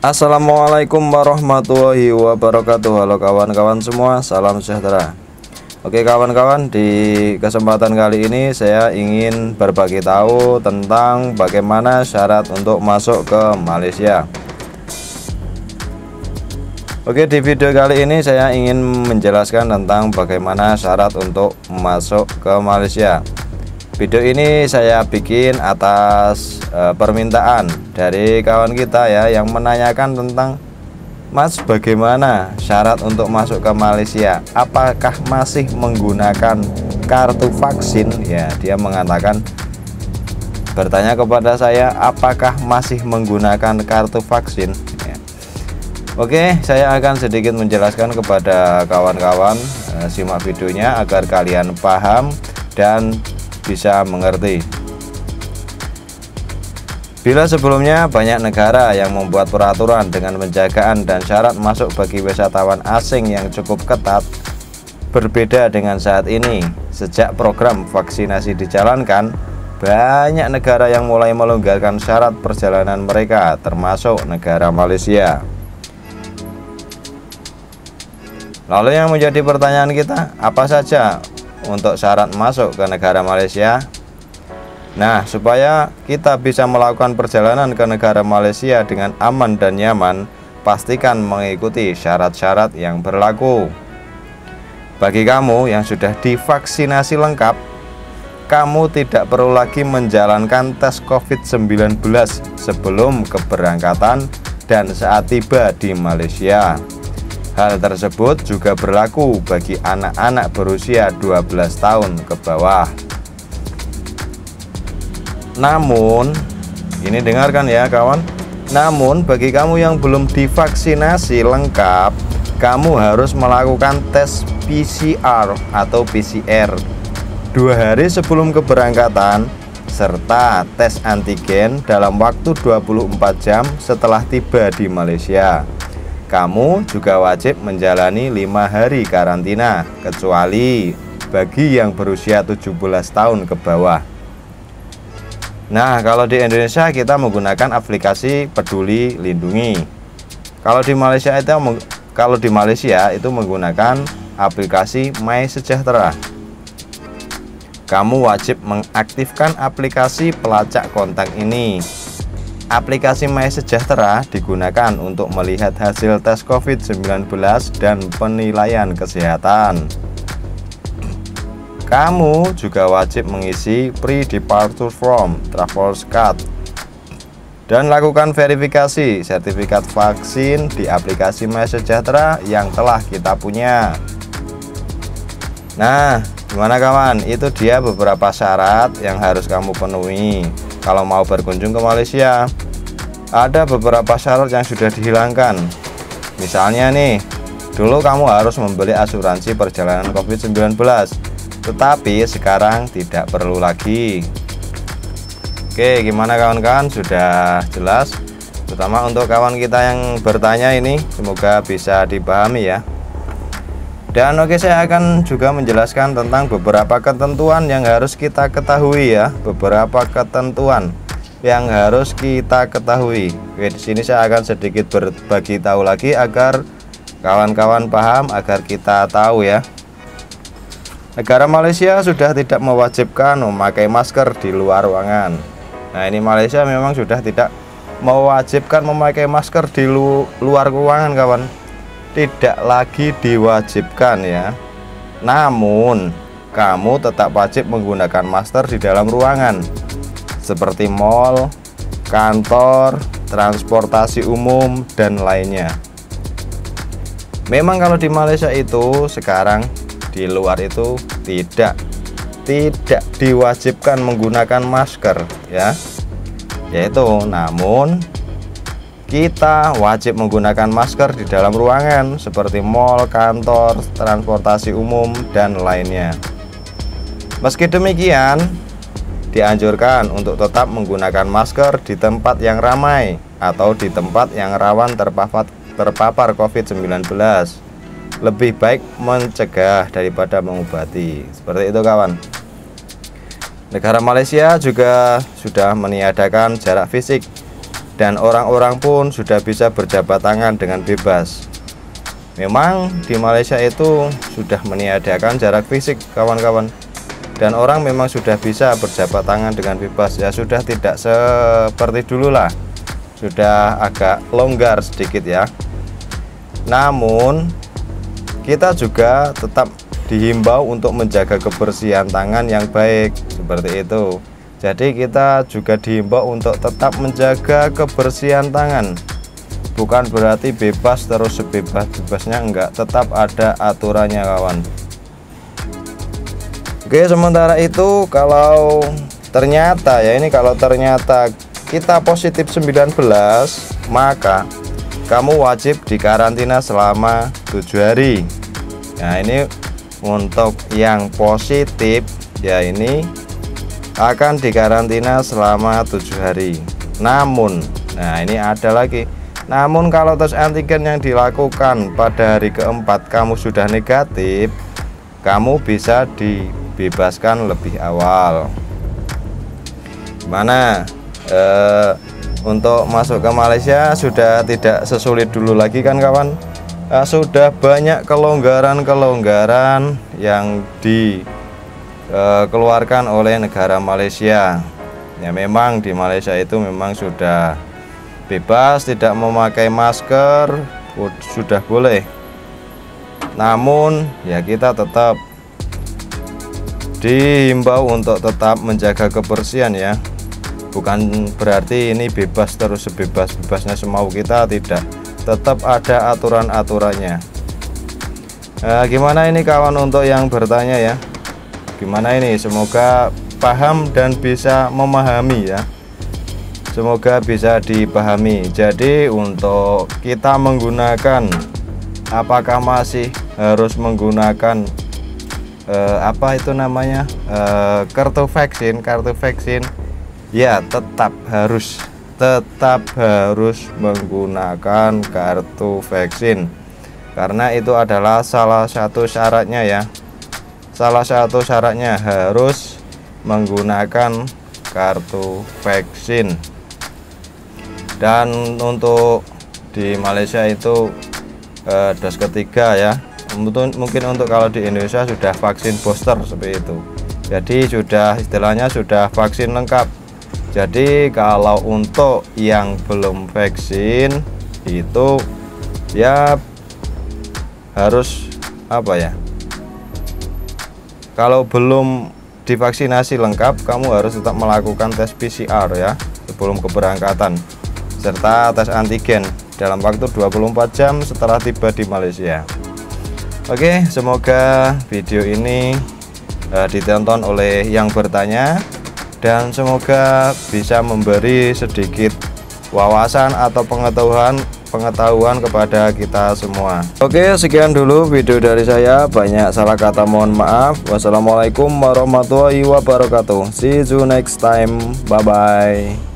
Assalamualaikum warahmatullahi wabarakatuh. Halo kawan-kawan semua, salam sejahtera. Oke kawan-kawan, di kesempatan kali ini saya ingin berbagi tahu tentang bagaimana syarat untuk masuk ke Malaysia. Oke, di video kali ini saya ingin menjelaskan tentang bagaimana syarat untuk masuk ke Malaysia. Video ini saya bikin atas permintaan dari kawan kita ya, yang menanyakan tentang, Mas, bagaimana syarat untuk masuk ke Malaysia? Apakah masih menggunakan kartu vaksin? Ya, dia mengatakan, bertanya kepada saya, apakah masih menggunakan kartu vaksin? Ya. Oke, saya akan sedikit menjelaskan kepada kawan-kawan. Simak videonya agar kalian paham dan bisa mengerti. Bila sebelumnya banyak negara yang membuat peraturan dengan penjagaan dan syarat masuk bagi wisatawan asing yang cukup ketat, berbeda dengan saat ini. Sejak program vaksinasi dijalankan, banyak negara yang mulai melonggarkan syarat perjalanan mereka, termasuk negara Malaysia. Lalu yang menjadi pertanyaan kita, apa saja untuk syarat masuk ke negara Malaysia? Nah, supaya kita bisa melakukan perjalanan ke negara Malaysia dengan aman dan nyaman, pastikan mengikuti syarat-syarat yang berlaku. Bagi kamu yang sudah divaksinasi lengkap, kamu tidak perlu lagi menjalankan tes COVID-19 sebelum keberangkatan dan saat tiba di Malaysia. Hal tersebut juga berlaku bagi anak-anak berusia 12 tahun ke bawah. Namun, ini dengarkan ya kawan, namun bagi kamu yang belum divaksinasi lengkap, kamu harus melakukan tes PCR atau PCR 2 hari sebelum keberangkatan, serta tes antigen dalam waktu 24 jam setelah tiba di Malaysia. Kamu juga wajib menjalani 5 hari karantina, kecuali bagi yang berusia 17 tahun ke bawah. Nah, kalau di Indonesia kita menggunakan aplikasi Peduli Lindungi. Kalau di Malaysia itu menggunakan aplikasi My Sejahtera. Kamu wajib mengaktifkan aplikasi pelacak kontak ini. Aplikasi My Sejahtera digunakan untuk melihat hasil tes COVID-19 dan penilaian kesehatan. Kamu juga wajib mengisi pre-departure form, traveler's card, dan lakukan verifikasi sertifikat vaksin di aplikasi My Sejahtera yang telah kita punya. Nah, gimana kawan? Itu dia beberapa syarat yang harus kamu penuhi kalau mau berkunjung ke Malaysia. Ada beberapa syarat yang sudah dihilangkan. Misalnya nih, dulu kamu harus membeli asuransi perjalanan COVID-19, tetapi sekarang tidak perlu lagi. Oke, gimana kawan-kawan? Sudah jelas? Terutama untuk kawan kita yang bertanya ini, semoga bisa dipahami ya. Dan oke, saya akan juga menjelaskan tentang beberapa ketentuan yang harus kita ketahui ya. Beberapa ketentuan yang harus kita ketahui. Oke, di sini saya akan sedikit berbagi tahu lagi agar kawan-kawan paham, agar kita tahu ya. Negara Malaysia sudah tidak mewajibkan memakai masker di luar ruangan. Nah, ini Malaysia memang sudah tidak mewajibkan memakai masker di luar ruangan kawan. Tidak lagi diwajibkan ya. Namun kamu tetap wajib menggunakan masker di dalam ruangan seperti mal, kantor, transportasi umum, dan lainnya. Memang kalau di Malaysia itu sekarang di luar itu tidak diwajibkan menggunakan masker ya. Namun kita wajib menggunakan masker di dalam ruangan seperti mal, kantor, transportasi umum, dan lainnya. Meski demikian, dianjurkan untuk tetap menggunakan masker di tempat yang ramai atau di tempat yang rawan terpapar COVID-19. Lebih baik mencegah daripada mengobati. Seperti itu kawan. Negara Malaysia juga sudah meniadakan jarak fisik dan orang-orang pun sudah bisa berjabat tangan dengan bebas. Memang di Malaysia itu sudah meniadakan jarak fisik kawan-kawan, dan orang memang sudah bisa berjabat tangan dengan bebas. Ya sudah tidak seperti dulu lah, sudah agak longgar sedikit ya. Namun kita juga tetap dihimbau untuk menjaga kebersihan tangan yang baik seperti itu. Jadi kita juga dihimbau untuk tetap menjaga kebersihan tangan. Bukan berarti bebas terus sebebas-bebasnya, enggak, tetap ada aturannya kawan. Oke, sementara itu kalau ternyata ya, ini kalau ternyata kita positif 19, maka kamu wajib dikarantina selama 7 hari. Nah, ini untuk yang positif ya, ini akan dikarantina selama 7 hari. Namun, nah ini ada lagi. Namun kalau tes antigen yang dilakukan pada hari keempat kamu sudah negatif, kamu bisa dibebaskan lebih awal. Gimana? Untuk masuk ke Malaysia sudah tidak sesulit dulu lagi kan kawan? Sudah banyak kelonggaran-kelonggaran yang dikeluarkan oleh negara Malaysia. Ya memang di Malaysia itu memang sudah bebas, tidak memakai masker sudah boleh. Namun ya kita tetap dihimbau untuk tetap menjaga kebersihan ya. Bukan berarti ini bebas terus sebebas-bebasnya semau kita, tidak. Tetap ada aturan-aturannya. Gimana ini kawan untuk yang bertanya ya? Gimana ini? Semoga paham dan bisa memahami ya. Semoga bisa dipahami. Jadi untuk kita menggunakan, apakah masih harus menggunakan apa itu namanya, kartu vaksin? Ya tetap harus menggunakan kartu vaksin, karena itu adalah salah satu syaratnya ya. Salah satu syaratnya harus menggunakan kartu vaksin. Dan untuk di Malaysia itu dosis ketiga ya. Mungkin untuk kalau di Indonesia sudah vaksin booster seperti itu. Jadi sudah istilahnya sudah vaksin lengkap. Jadi kalau untuk yang belum vaksin itu ya harus apa ya? Kalau belum divaksinasi lengkap, kamu harus tetap melakukan tes PCR ya sebelum keberangkatan, serta tes antigen dalam waktu 24 jam setelah tiba di Malaysia. Oke, semoga video ini ditonton oleh yang bertanya, dan semoga bisa memberi sedikit wawasan atau pengetahuan kepada kita semua. Oke, sekian dulu video dari saya. Banyak salah kata, mohon maaf. Wassalamualaikum warahmatullahi wabarakatuh. See you next time. Bye bye.